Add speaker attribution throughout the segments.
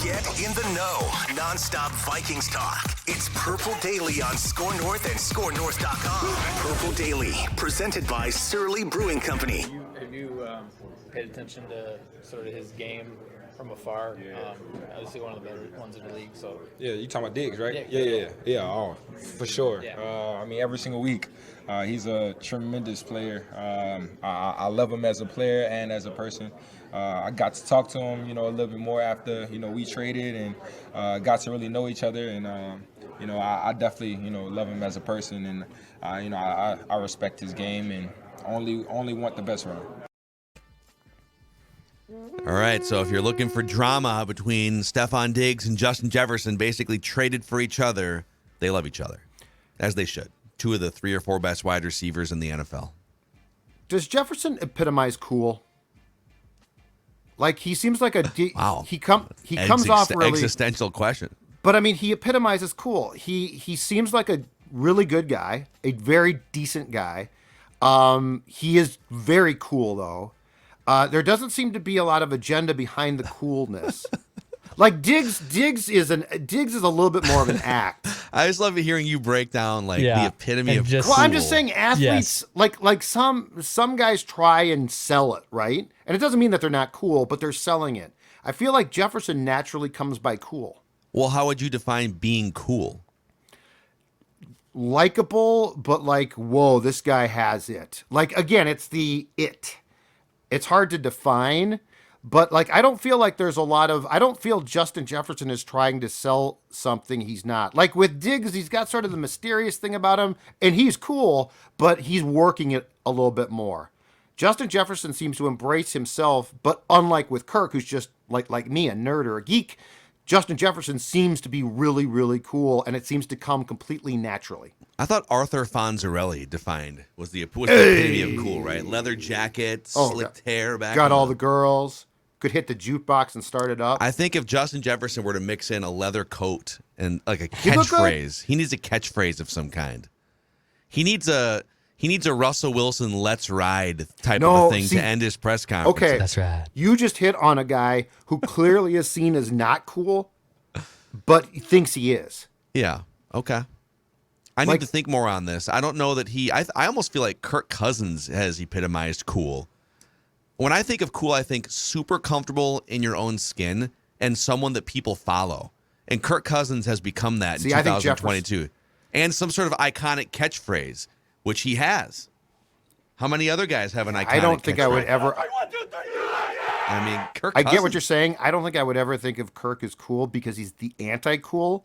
Speaker 1: Get in the know. Non-stop Vikings talk. It's Purple Daily on Score North and ScoreNorth.com. Purple Daily, presented by Surly Brewing Company.
Speaker 2: Have you paid attention to sort of his game from afar? Obviously one of the better ones in the league. So
Speaker 3: yeah, you talking about Diggs, right?
Speaker 2: Yeah.
Speaker 3: Yeah. Oh, for sure.
Speaker 2: Yeah.
Speaker 3: I mean, every single week, he's a tremendous player. I love him as a player and as a person. I got to talk to him, a little bit more after, we traded and got to really know each other. And, I definitely, love him as a person. And, I respect his game and only want the best for him.
Speaker 4: All right, so if you're looking for drama between Stefon Diggs and Justin Jefferson, basically traded for each other, they love each other, as they should. Two of the 3 or 4 best wide receivers in the NFL.
Speaker 5: Does Jefferson epitomize cool? Like, he seems like
Speaker 4: Wow.
Speaker 5: He comes off really
Speaker 4: existential question.
Speaker 5: But I mean, he epitomizes cool. He seems like a really good guy, a very decent guy. He is very cool though. There doesn't seem to be a lot of agenda behind the coolness. Like Diggs is a little bit more of an act.
Speaker 4: I just love hearing you break down the epitome of cool.
Speaker 5: Well, I'm just saying athletes like some guys try and sell it, right? And it doesn't mean that they're not cool, but they're selling it. I feel like Jefferson naturally comes by cool.
Speaker 4: Well, how would you define being cool?
Speaker 5: Likeable, but like, whoa, this guy has it. Like, again, it's the it. It's hard to define, but like, I don't feel Justin Jefferson is trying to sell something he's not. Like with Diggs, he's got sort of the mysterious thing about him, and he's cool, but he's working it a little bit more. Justin Jefferson seems to embrace himself, but unlike with Kirk, who's just like me, a nerd or a geek, Justin Jefferson seems to be really, really cool, and it seems to come completely naturally.
Speaker 4: I thought Arthur Fonzarelli was the epitome of cool, right? Leather jacket, slicked hair back.
Speaker 5: Got all the girls, could hit the jukebox and start it up.
Speaker 4: I think if Justin Jefferson were to mix in a leather coat and like a catchphrase, he needs a catchphrase of some kind. He needs a Russell Wilson "Let's Ride" type of a thing to end his press conference.
Speaker 5: Okay,
Speaker 2: that's right.
Speaker 5: You just hit on a guy who clearly is seen as not cool, but he thinks he is.
Speaker 4: Yeah. Okay. I need to think more on this. I don't know that I almost feel like Kirk Cousins has epitomized cool. When I think of cool, I think super comfortable in your own skin and someone that people follow. And Kirk Cousins has become that in 2022. And some sort of iconic catchphrase, which he has. How many other guys have an iconic catchphrase?
Speaker 5: I don't think I would ever.
Speaker 4: I mean, Kirk
Speaker 5: I
Speaker 4: Cousins.
Speaker 5: get what you're saying. I don't think I would ever think of Kirk as cool because he's the anti-cool.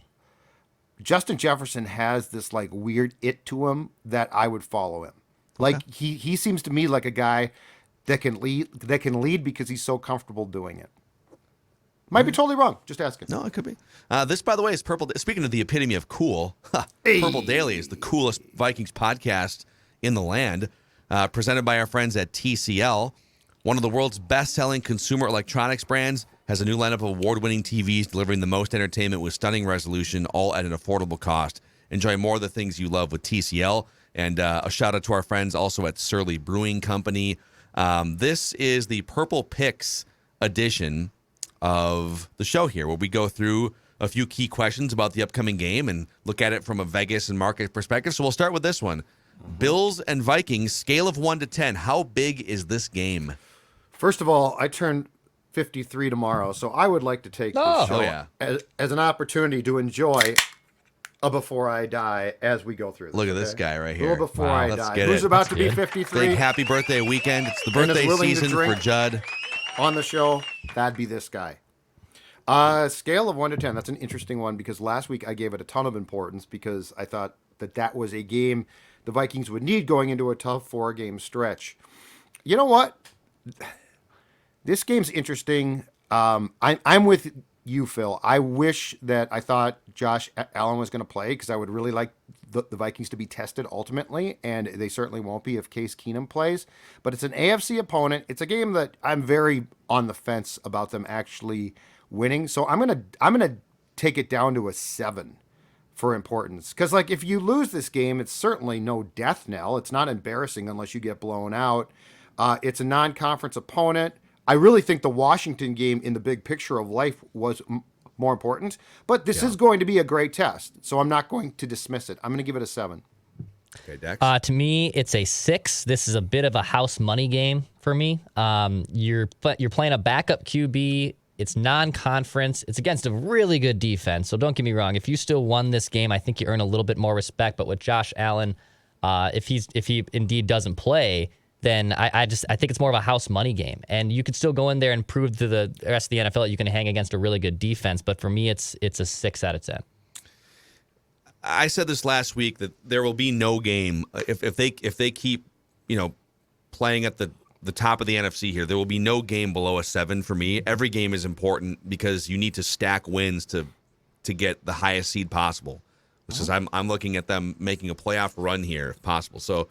Speaker 5: Justin Jefferson has this like weird it to him that I would follow him. Like he seems to me like a guy that can lead because he's so comfortable doing it. Might be totally wrong. Just asking.
Speaker 4: No, it could be. This, by the way, is Purple. Speaking of the epitome of cool, Purple Daily is the coolest Vikings podcast in the land, presented by our friends at TCL. One of the world's best-selling consumer electronics brands has a new lineup of award-winning TVs delivering the most entertainment with stunning resolution, all at an affordable cost. Enjoy more of the things you love with TCL. And a shout-out to our friends also at Surly Brewing Company. This is the Purple Picks edition of the show here, where we go through a few key questions about the upcoming game and look at it from a Vegas and market perspective. So we'll start with this one. Bills and Vikings, scale of 1 to 10. How big is this game?
Speaker 5: First of all, I turn 53 tomorrow, so I would like to take this show as an opportunity to enjoy a before I die as we go through this.
Speaker 4: Look at this guy right here.
Speaker 5: A little before I
Speaker 4: let's
Speaker 5: die.
Speaker 4: get
Speaker 5: Who's
Speaker 4: it.
Speaker 5: about to be 53?
Speaker 4: Big happy birthday weekend. It's the birthday season for Judd.
Speaker 5: On the show, that'd be this guy. Scale of 1 to 10. That's an interesting one because last week I gave it a ton of importance because I thought that was a game the Vikings would need going into a tough 4-game stretch. You know what? This game's interesting. I'm with you, Phil. I wish that I thought Josh Allen was going to play because I would really like the Vikings to be tested ultimately, and they certainly won't be if Case Keenum plays. But it's an AFC opponent. It's a game that I'm very on the fence about them actually winning. So I'm gonna take it down to a 7 for importance. Because like if you lose this game, it's certainly no death knell. It's not embarrassing unless you get blown out. It's a non-conference opponent. I really think the Washington game in the big picture of life was more important. But this is going to be a great test, so I'm not going to dismiss it. I'm going to give it a 7.
Speaker 4: Okay, Dex.
Speaker 6: To me, it's a 6. This is a bit of a house money game for me. You're playing a backup QB. It's non-conference. It's against a really good defense. So don't get me wrong. If you still won this game, I think you earn a little bit more respect. But with Josh Allen, if he indeed doesn't play, then I think it's more of a house money game. And you could still go in there and prove to the rest of the NFL that you can hang against a really good defense. But for me, it's a 6 out of 10.
Speaker 4: I said this last week that there will be no game if they keep playing at the top of the NFC here. There will be no game below a 7 for me. Every game is important because you need to stack wins to get the highest seed possible. Which is I'm looking at them making a playoff run here if possible. So,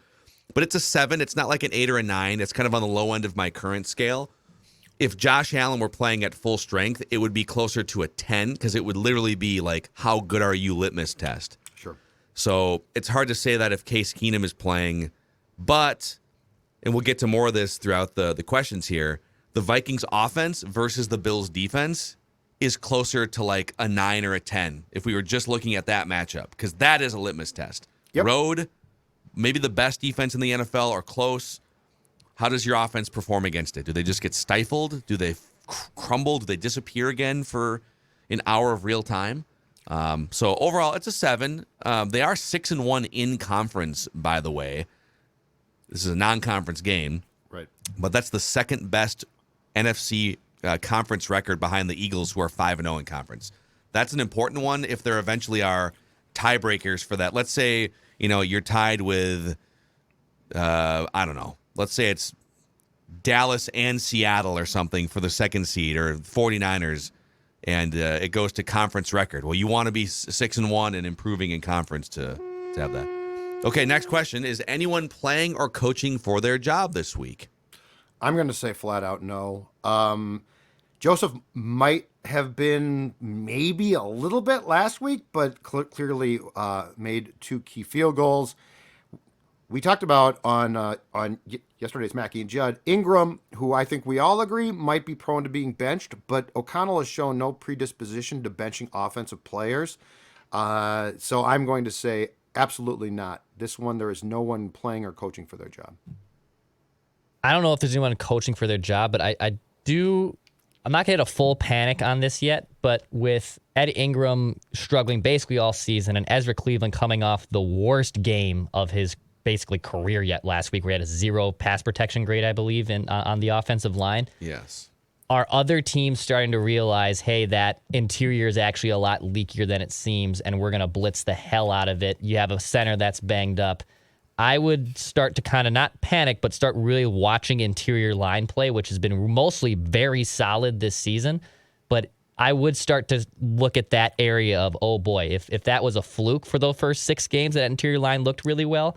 Speaker 4: but it's a 7. It's not like an 8 or a 9. It's kind of on the low end of my current scale. If Josh Allen were playing at full strength, it would be closer to a 10 because it would literally be like, how good are you litmus test.
Speaker 5: Sure.
Speaker 4: So it's hard to say that if Case Keenum is playing, but, and we'll get to more of this throughout the questions here, the Vikings offense versus the Bills defense is closer to like a 9 or a 10 if we were just looking at that matchup, because that is a litmus test.
Speaker 5: Yep.
Speaker 4: Road, maybe the best defense in the NFL or close. How does your offense perform against it? Do they just get stifled? Do they crumble? Do they disappear again for an hour of real time? So overall, it's a 7. They are 6-1 in conference, by the way. This is a non-conference game.
Speaker 5: Right.
Speaker 4: But that's the second best NFC conference record behind the Eagles, who are 5-0 in conference. That's an important one if there eventually are tiebreakers for that. Let's say, you're tied with, I don't know. Let's say it's Dallas and Seattle or something for the second seed, or 49ers, and it goes to conference record. Well, you want to be 6-1 and improving in conference to have that. Okay, next question. Is anyone playing or coaching for their job this week?
Speaker 5: I'm going to say flat out no. Joseph might have been maybe a little bit last week, but clearly made 2 key field goals. We talked about on yesterday's Mackie and Judd, Ingram, who I think we all agree might be prone to being benched, but O'Connell has shown no predisposition to benching offensive players. So I'm going to say absolutely not. This one, there is no one playing or coaching for their job.
Speaker 6: I don't know if there's anyone coaching for their job, but I'm not going to get a full panic on this yet, but with Ed Ingram struggling basically all season and Ezra Cleveland coming off the worst game of his basically career yet last week, where he had a 0 pass protection grade, I believe, on the offensive line.
Speaker 4: Yes.
Speaker 6: Are other teams starting to realize, hey, that interior is actually a lot leakier than it seems, and we're going to blitz the hell out of it? You have a center that's banged up. I would start to kind of not panic, but start really watching interior line play, which has been mostly very solid this season. But I would start to look at that area of, oh boy, if that was a fluke for the first 6 games, that interior line looked really well,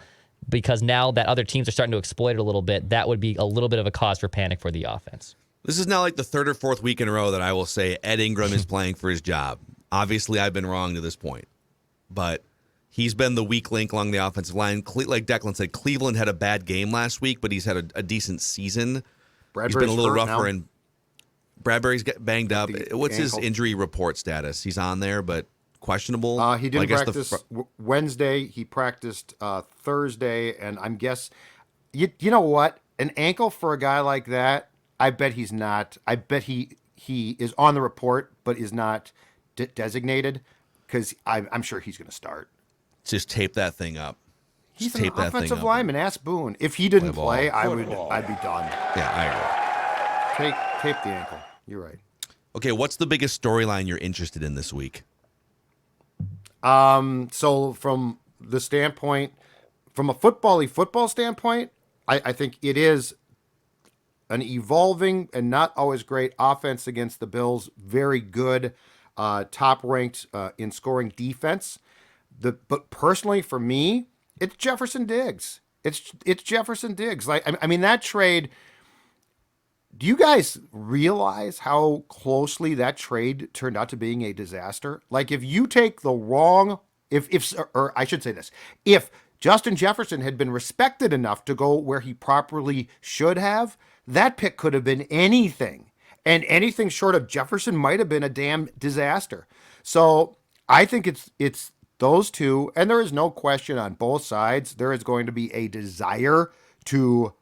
Speaker 6: because now that other teams are starting to exploit it a little bit, that would be a little bit of a cause for panic for the offense.
Speaker 4: This is now like the 3rd or 4th week in a row that I will say Ed Ingram is playing for his job. Obviously, I've been wrong to this point, but he's been the weak link along the offensive line. Like Declan said, Cleveland had a bad game last week, but he's had a decent season. He's been a little rougher, and Bradbury's banged up. What's his injury report status? He's on there, but questionable.
Speaker 5: He didn't practice Wednesday. He practiced Thursday, and I'm you know what? An ankle for a guy like that, I bet he's not. I bet he is on the report, but is not designated, because I'm sure he's going to start.
Speaker 4: Just tape that thing up.
Speaker 5: He's an offensive lineman. Ask Boone. If he didn't play, I'd be done.
Speaker 4: Yeah, I agree.
Speaker 5: Tape the ankle. You're right.
Speaker 4: Okay, what's the biggest storyline you're interested in this week?
Speaker 5: So from the standpoint, from a football standpoint, I think it is an evolving and not always great offense against the Bills. Very good, top ranked in scoring defense. But personally, for me, it's Jefferson Diggs. It's Jefferson Diggs. Like, I mean, that trade. Do you guys realize how closely that trade turned out to being a disaster? Like, if you take the wrong, or I should say this, if Justin Jefferson had been respected enough to go where he properly should have, that pick could have been anything. And anything short of Jefferson might have been a damn disaster. So I think it's those two, and there is no question on both sides. There is going to be a desire to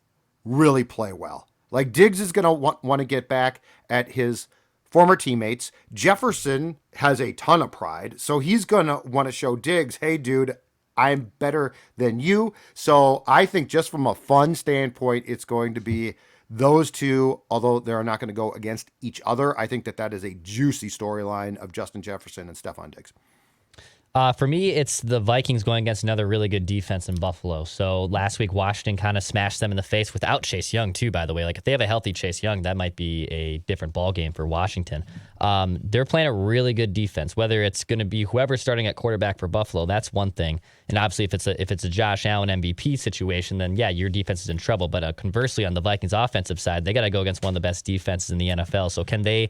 Speaker 5: really play well. Like Diggs is going to want to get back at his former teammates. Jefferson has a ton of pride, so he's going to want to show Diggs, hey, dude, I'm better than you. So I think just from a fun standpoint, it's going to be those two, although they're not going to go against each other. I think that is a juicy storyline of Justin Jefferson and Stefon Diggs.
Speaker 6: For me, it's the Vikings going against another really good defense in Buffalo. So last week, Washington kind of smashed them in the face without Chase Young, too, by the way. Like, if they have a healthy Chase Young, that might be a different ballgame for Washington. They're playing a really good defense. Whether it's going to be whoever's starting at quarterback for Buffalo, that's one thing. And obviously, if it's a Josh Allen MVP situation, then, yeah, your defense is in trouble. But conversely, on the Vikings offensive side, they got to go against one of the best defenses in the NFL. So can they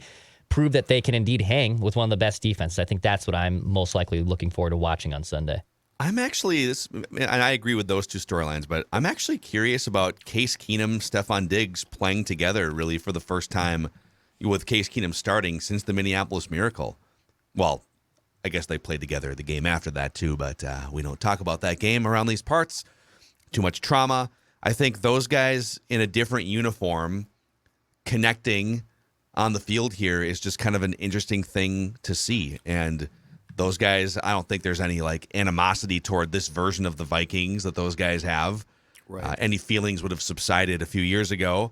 Speaker 6: prove that they can indeed hang with one of the best defenses? I think that's what I'm most likely looking forward to watching on Sunday.
Speaker 4: I'm actually and I agree with those two storylines, but I'm actually curious about Case Keenum, Stefon Diggs playing together really for the first time, with Case Keenum starting since the Minneapolis Miracle. Well, I guess they played together the game after that too, but we don't talk about that game around these parts. Too much trauma. I think those guys in a different uniform connecting on the field here is just kind of an interesting thing to see. And those guys, I don't think there's any like animosity toward this version of the Vikings that those guys have. Right. Any feelings would have subsided a few years ago.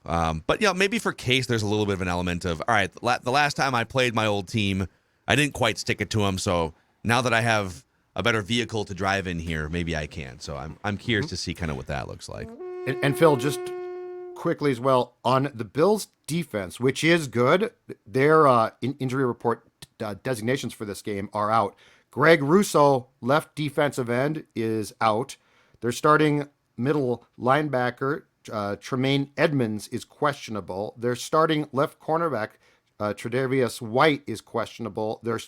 Speaker 4: But maybe for Case, there's a little bit of an element of, all right, the last time I played my old team, I didn't quite stick it to them. So now that I have a better vehicle to drive in here, maybe I can. So I'm curious to see kind of what that looks like.
Speaker 5: And Phil, just quickly as well, on the Bills defense, which is good, their injury report designations for this game are out. Greg Rousseau, left defensive end, is out. Their starting middle linebacker, Tremaine Edmonds, is questionable. Their starting left cornerback, Tre'Davious White, is questionable. Their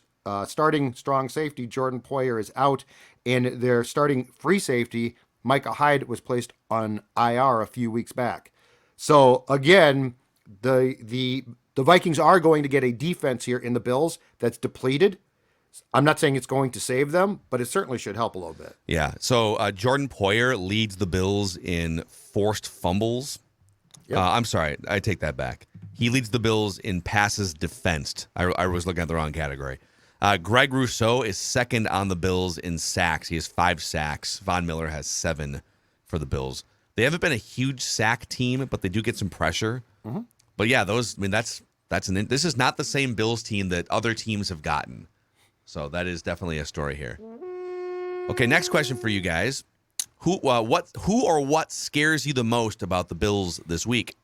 Speaker 5: starting strong safety, Jordan Poyer, is out. And their starting free safety, Micah Hyde, was placed on IR a few weeks back. So again, the Vikings are going to get a defense here in the Bills that's depleted. I'm not saying it's going to save them, but it certainly should help a little bit.
Speaker 4: Yeah. So Jordan Poyer leads the Bills in forced fumbles. Yep. I'm sorry, I take that back. He leads the Bills in passes defensed. I was looking at the wrong category. Greg Rousseau is second on the Bills in sacks. He has 5 sacks. Von Miller has 7 for the Bills. They haven't been a huge sack team, but they do get some pressure. Mm-hmm. But yeah, this is not the same Bills team that other teams have gotten. So that is definitely a story here. Okay, next question for you guys. Who or what scares you the most about the Bills this week?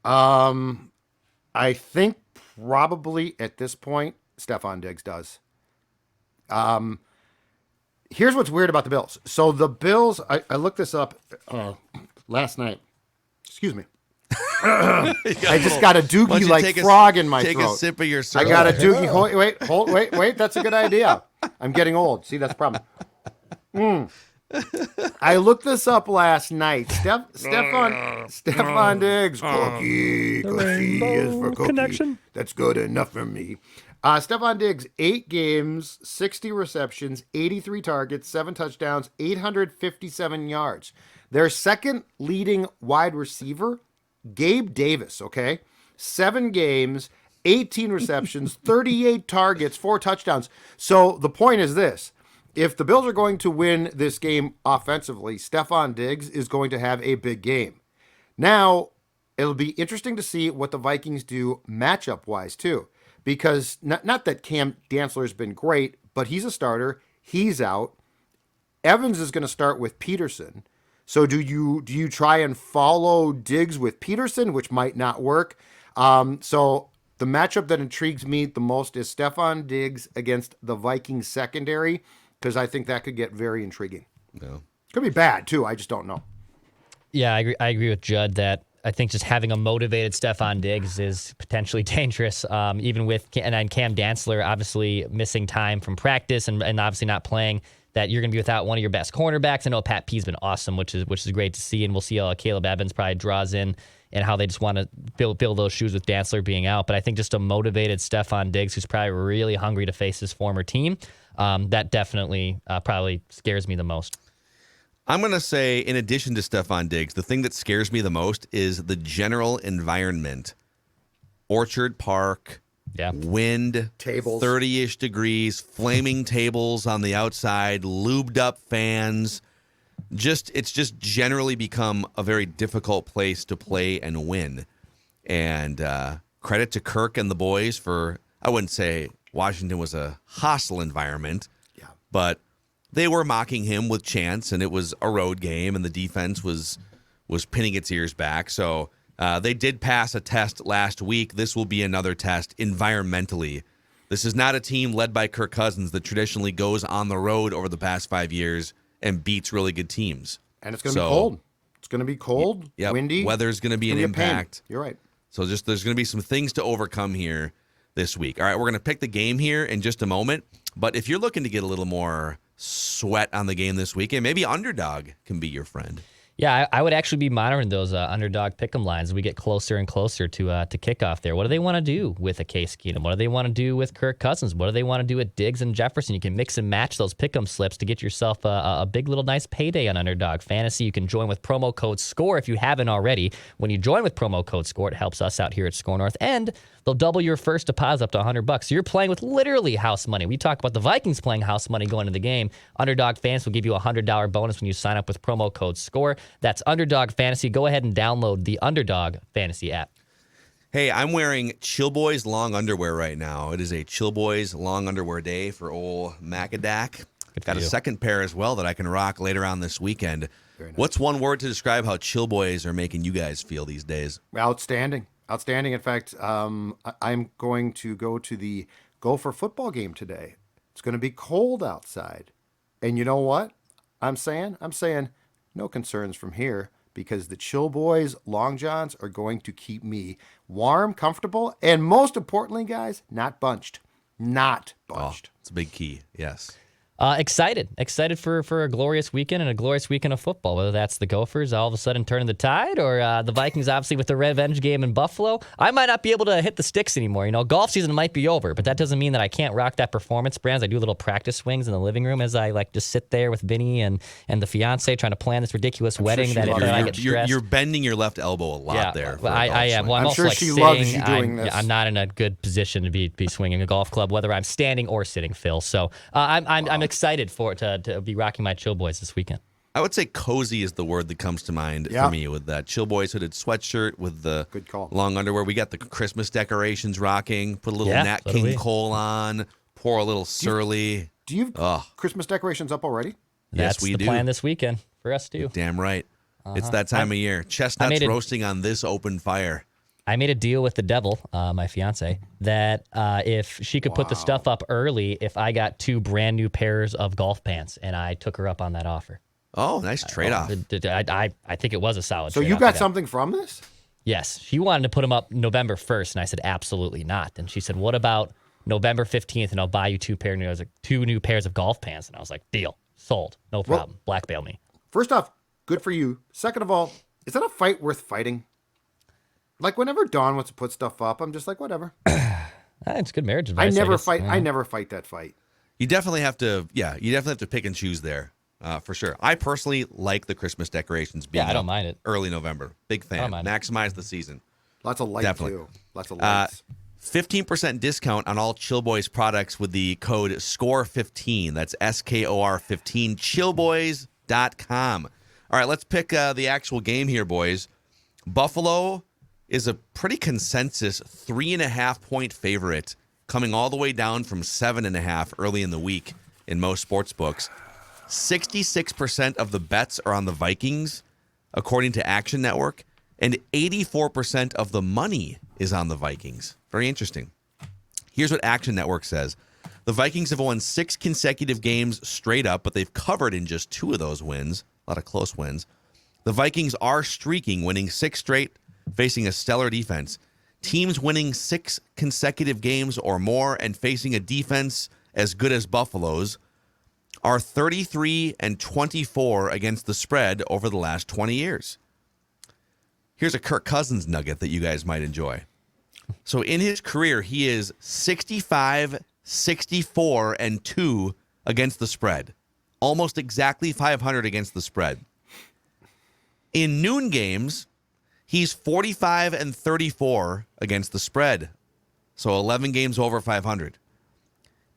Speaker 5: I think probably at this point, Stefon Diggs does. Here's what's weird about the Bills. So the Bills, I looked this up last night. Excuse me. I just got a doogie like frog in my throat.
Speaker 4: Take a sip of your syrup.
Speaker 5: I got a doogie. Wait. That's a good idea. I'm getting old. See, that's the problem. I looked this up last night. Stefon Diggs. Cookie is for cookie. Connection. That's good enough for me. Stefon Diggs, 8 games, 60 receptions, 83 targets, 7 touchdowns, 857 yards. Their second leading wide receiver, Gabe Davis, 7 games, 18 receptions, 38 targets, 4 touchdowns. So the point is this. If the Bills are going to win this game offensively, Stefon Diggs is going to have a big game. Now, it'll be interesting to see what the Vikings do matchup-wise, too. Because not that Cam Dantzler has been great, but he's a starter. He's out. Evans is going to start with Peterson. So do you try and follow Diggs with Peterson, which might not work? So the matchup that intrigues me the most is Stefon Diggs against the Vikings secondary, because I think that could get very intriguing.
Speaker 4: No.
Speaker 5: Could be bad, too. I just don't know.
Speaker 6: Yeah, I agree with Judd that I think just having a motivated Stefon Diggs is potentially dangerous, even with and Cam Dantzler obviously missing time from practice and obviously not playing, that you're going to be without one of your best cornerbacks. I know Pat P's been awesome, which is great to see, and we'll see how Caleb Evans probably draws in and how they just want to fill those shoes with Dantzler being out. But I think just a motivated Stefon Diggs, who's probably really hungry to face his former team, that definitely probably scares me the most.
Speaker 4: I'm going to say, in addition to Stefon Diggs, the thing that scares me the most is the general environment. Orchard Park, wind,
Speaker 5: tables,
Speaker 4: 30-ish degrees, flaming tables on the outside, lubed up fans. It's just generally become a very difficult place to play and win. And credit to Kirk and the boys for, I wouldn't say Washington was a hostile environment, but they were mocking him with chants, and it was a road game, and the defense was pinning its ears back. So they did pass a test last week. This will be another test environmentally. This is not a team led by Kirk Cousins that traditionally goes on the road over the past 5 years and beats really good teams.
Speaker 5: And it's going to be cold. It's going to be cold, windy.
Speaker 4: Weather's going to be an impact.
Speaker 5: You're right.
Speaker 4: So there's going to be some things to overcome here this week. All right, we're going to pick the game here in just a moment. But if you're looking to get a little more sweat on the game this weekend, maybe underdog can be your friend.
Speaker 6: Yeah, I would actually be monitoring those underdog pick'em lines as we get closer and closer to kickoff there. What do they want to do with a Case Keenum? What do they want to do with Kirk Cousins? What do they want to do with Diggs and Jefferson? You can mix and match those pick'em slips to get yourself a big little nice payday on Underdog Fantasy. You can join with promo code SCORE if you haven't already. When you join with promo code SCORE, it helps us out here at Score North, and they'll double your first deposit up to $100. So you're playing with literally house money. We talk about the Vikings playing house money going into the game. Underdog Fantasy will give you a $100 bonus when you sign up with promo code SCORE. That's Underdog Fantasy. Go ahead and download the Underdog Fantasy app.
Speaker 4: Hey, I'm wearing Chill Boys long underwear right now. It is a Chill Boys long underwear day for old Macadac. Got a second pair as well that I can rock later on this weekend. Nice. What's one word to describe how Chill Boys are making you guys feel these days?
Speaker 5: Outstanding. Outstanding. In fact, I'm going to go to the Gopher football game today. It's going to be cold outside. And you know what I'm saying? I'm saying no concerns from here, because the Chill Boys long johns are going to keep me warm, comfortable, and most importantly, guys, not bunched. Not bunched.
Speaker 4: Oh, it's a big key. Yes.
Speaker 6: Excited for a glorious weekend and a glorious weekend of football, whether that's the Gophers all of a sudden turning the tide or the Vikings obviously with the revenge game in Buffalo. I might not be able to hit the sticks anymore. You know, golf season might be over, but that doesn't mean that I can't rock that performance brands. I do little practice swings in the living room as I just sit there with Vinny and the fiance trying to plan this ridiculous wedding that I get stressed.
Speaker 4: You're bending your left elbow a lot there.
Speaker 6: I am. Well, I'm
Speaker 5: sure
Speaker 6: also
Speaker 5: she
Speaker 6: sitting.
Speaker 5: loves you doing this.
Speaker 6: I'm not in a good position to be swinging a golf club, whether I'm standing or sitting, Phil. So I'm excited for it to be rocking my Chill Boys this weekend.
Speaker 4: I would say cozy is the word that comes to mind for me with that Chill Boys hooded sweatshirt with the long underwear. We got the Christmas decorations rocking. Put a little Nat King Cole on. Pour a little Surly.
Speaker 5: Do you have Christmas decorations up already?
Speaker 6: That's
Speaker 4: yes, we do.
Speaker 6: That's the plan this weekend for us, too.
Speaker 4: Damn right. It's that time of year. Chestnuts roasting on this open fire.
Speaker 6: I made a deal with the devil, my fiance, that if she could put the stuff up early, if I got 2 brand new pairs of golf pants, and I took her up on that offer.
Speaker 4: Oh, nice trade-off.
Speaker 6: I think it was a solid
Speaker 5: So
Speaker 6: trade-off.
Speaker 5: you got something from this?
Speaker 6: Yes. She wanted to put them up November 1st, and I said, absolutely not. And she said, what about November 15th, and I'll buy you 2 new pairs of golf pants. And I was like, deal. Sold. No problem. Blackmail me.
Speaker 5: First off, good for you. Second of all, is that a fight worth fighting? Like, whenever Dawn wants to put stuff up, I'm just like, whatever.
Speaker 6: It's good marriage advice.
Speaker 5: I never fight that fight.
Speaker 4: You definitely have to, pick and choose there, for sure. I personally like the Christmas decorations being
Speaker 6: I don't mind it.
Speaker 4: Early November. Big fan. Maximize the season.
Speaker 5: Lots of light, too. Lots of lights.
Speaker 4: 15% discount on all Chill Boys products with the code SCORE15. That's SKOR 15, chillboys.com. All right, let's pick the actual game here, boys. Buffalo is a pretty consensus 3.5-point favorite, coming all the way down from 7.5 early in the week in most sports books. 66% of the bets are on the Vikings, according to Action Network, and 84% of the money is on the Vikings. Very interesting. Here's what Action Network says. The Vikings have won 6 consecutive games straight up, but they've covered in just 2 of those wins. A lot of close wins. The Vikings are streaking, winning 6 straight, facing a stellar defense. Teams winning 6 consecutive games or more and facing a defense as good as Buffalo's are 33-24 against the spread over the last 20 years. Here's a Kirk Cousins nugget that you guys might enjoy. So in his career, he is 65, 64, and 2 against the spread. Almost exactly 500 against the spread. In noon games, he's 45 and 34 against the spread. So 11 games over 500.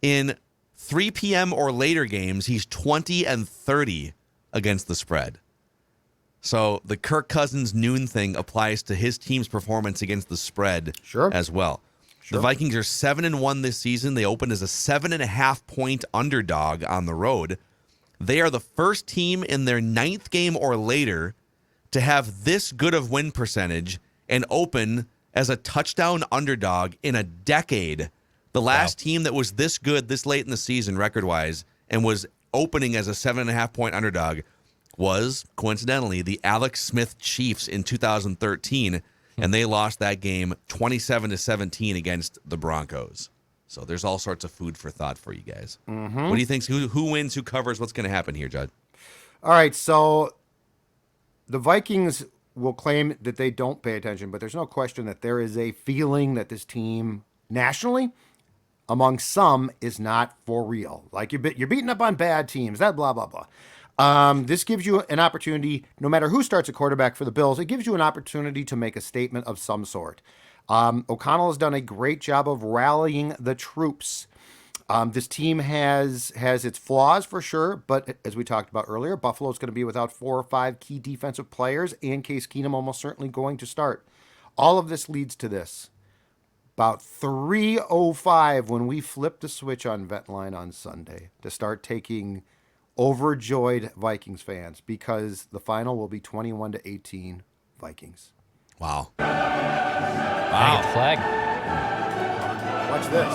Speaker 4: In 3 p.m. or later games, he's 20 and 30 against the spread. So the Kirk Cousins noon thing applies to his team's performance against the spread as well. Sure. The Vikings are 7-1 this season. They opened as a 7.5-point underdog on the road. They are the first team in their 9th game or later to have this good of win percentage and open as a touchdown underdog in a decade. The last team that was this good this late in the season record-wise and was opening as a 7.5-point underdog was, coincidentally, the Alex Smith Chiefs in 2013, and they lost that game 27-17 against the Broncos. So there's all sorts of food for thought for you guys. Mm-hmm. What do you think? Who wins? Who covers? What's going to happen here, Judd?
Speaker 5: All right, so the Vikings will claim that they don't pay attention, but there's no question that there is a feeling that this team nationally, among some, is not for real. Like you're beating up on bad teams, that blah, blah, blah. This gives you an opportunity, no matter who starts a quarterback for the Bills, it gives you an opportunity to make a statement of some sort. O'Connell has done a great job of rallying the troops. This team has its flaws for sure, but as we talked about earlier, Buffalo's going to be without 4 or 5 key defensive players, and Case Keenum almost certainly going to start. All of this leads to this. About 3:05 when we flip the switch on Ventline on Sunday to start taking overjoyed Vikings fans, because the final will be 21-18 Vikings.
Speaker 4: Wow.
Speaker 6: Flag.
Speaker 5: Watch this.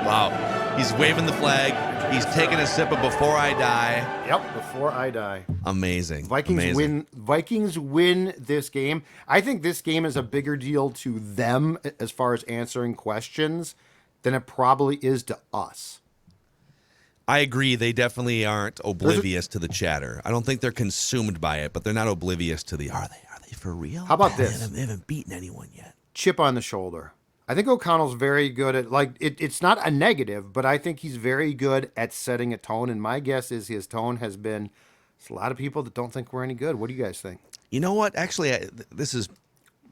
Speaker 4: Wow. He's waving the flag. He's taking a sip of Before I Die.
Speaker 5: Yep, Before I Die.
Speaker 4: Amazing.
Speaker 5: Vikings win this game. I think this game is a bigger deal to them as far as answering questions than it probably is to us.
Speaker 4: I agree. They definitely aren't oblivious to the chatter. I don't think they're consumed by it, but they're not oblivious to the, are they for real?
Speaker 5: How about this?
Speaker 4: They haven't beaten anyone yet.
Speaker 5: Chip on the shoulder. I think O'Connell's very good at, it's not a negative, but I think he's very good at setting a tone. And my guess is his tone has been, there's a lot of people that don't think we're any good. What do you guys think?
Speaker 4: You know what? Actually, this is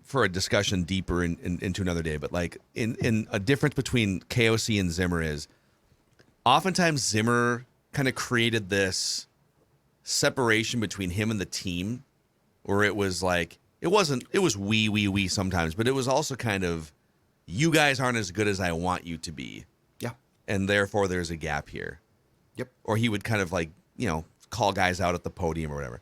Speaker 4: for a discussion deeper into another day, but like in a difference between KOC and Zimmer is, oftentimes Zimmer kind of created this separation between him and the team, where it was like, it was we sometimes, but it was also kind of, you guys aren't as good as I want you to be.
Speaker 5: Yeah.
Speaker 4: And therefore there's a gap here.
Speaker 5: Yep.
Speaker 4: Or he would kind of like, call guys out at the podium or whatever.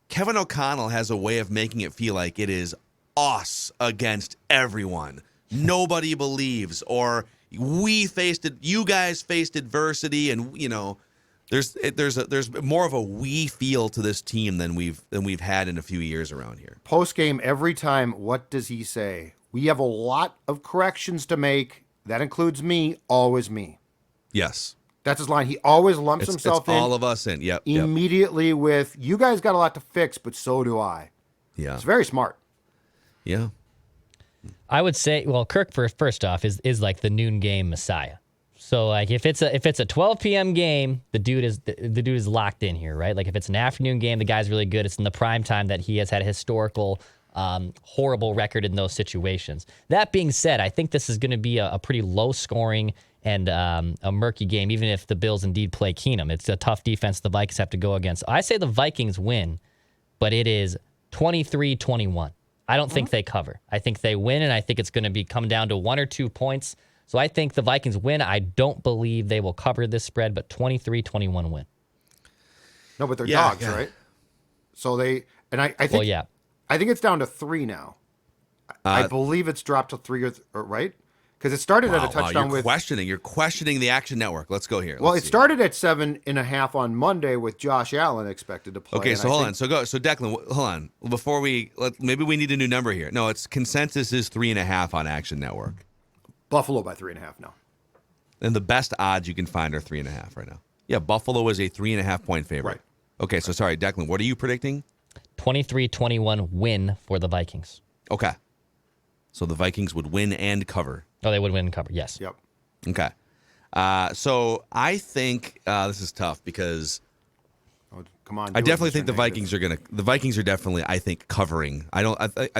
Speaker 4: Kevin O'Connell has a way of making it feel like it is us against everyone. Nobody believes, or you guys faced adversity, and there's more of a we feel to this team than we've had in a few years around here.
Speaker 5: Post game, every time, what does he say? We have a lot of corrections to make. That includes me, always me.
Speaker 4: Yes.
Speaker 5: That's his line. He always lumps himself in.
Speaker 4: All of us in. Yep.
Speaker 5: Immediately with, you guys got a lot to fix, but so do I.
Speaker 4: Yeah.
Speaker 5: It's very smart.
Speaker 4: Yeah.
Speaker 6: I would say, well, Kirk first off is like the noon game messiah. So like if it's a 12 p.m. game, the dude is locked in here, right? Like if it's an afternoon game, the guy's really good. It's in the prime time that he has had a historical horrible record in those situations. That being said, I think this is going to be a pretty low scoring and a murky game, even if the Bills indeed play Keenum. It's a tough defense the Vikings have to go against. I say the Vikings win, but it is 23-21. I don't think they cover. I think they win, and I think it's going to come down to 1 or 2 points. So I think the Vikings win. I don't believe they will cover this spread, but 23-21 win.
Speaker 5: No, but they're dogs, right? So I think.
Speaker 6: Well, yeah.
Speaker 5: I think it's down to 3 now. I believe it's dropped to 3 or right? Because it started at a touchdown
Speaker 4: you're questioning the Action Network. Let's go here.
Speaker 5: It started at 7.5 on Monday with Josh Allen expected to play.
Speaker 4: Okay, so hold on. So Declan, hold on. Before maybe we need a new number here. No, it's consensus is 3.5 on Action Network.
Speaker 5: Buffalo by 3.5 now.
Speaker 4: And the best odds you can find are 3.5 right now. Yeah, Buffalo is a 3.5 point favorite.
Speaker 5: Right.
Speaker 4: Okay, so sorry, Declan, what are you predicting?
Speaker 6: 23-21 win for the Vikings.
Speaker 4: Okay. So the Vikings would win and cover.
Speaker 6: Oh, they would win and cover, yes.
Speaker 5: Yep.
Speaker 4: Okay. So I think this is tough because
Speaker 5: Oh, come on.
Speaker 4: I
Speaker 5: do it,
Speaker 4: definitely
Speaker 5: Mr.
Speaker 4: think the
Speaker 5: Negative.
Speaker 4: Vikings are definitely, I think, covering. I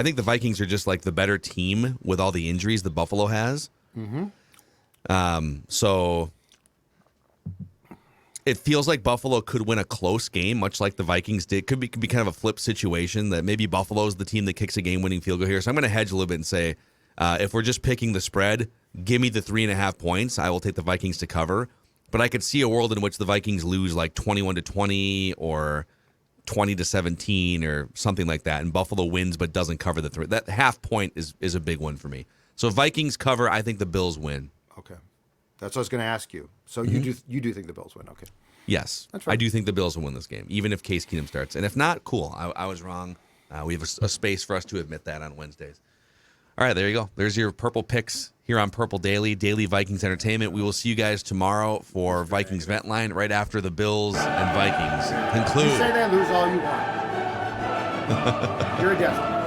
Speaker 4: think the Vikings are just like the better team with all the injuries that Buffalo has. So it feels like Buffalo could win a close game, much like the Vikings did. Could be kind of a flip situation that maybe Buffalo's the team that kicks a game-winning field goal here. So I'm going to hedge a little bit and say, if we're just picking the spread, give me the 3.5 points. I will take the Vikings to cover. But I could see a world in which the Vikings lose like 21-20 or 20-17 or something like that, and Buffalo wins but doesn't cover the 3. That half point is a big one for me. So Vikings cover. I think the Bills win.
Speaker 5: Okay. That's what I was going to ask you. So
Speaker 4: Mm-hmm.
Speaker 5: you do think the Bills win? Okay.
Speaker 4: Yes,
Speaker 5: That's right.
Speaker 4: I do think the Bills will win this game, even if Case Keenum starts. And if not, cool. I was wrong. We have a space for us to admit that on Wednesdays. All right, there you go. There's your Purple picks here on Purple Daily Vikings Entertainment. We will see you guys tomorrow for Vikings Vent Line right after the Bills and Vikings
Speaker 5: You
Speaker 4: conclude.
Speaker 5: say that, lose all you want. You're a despot.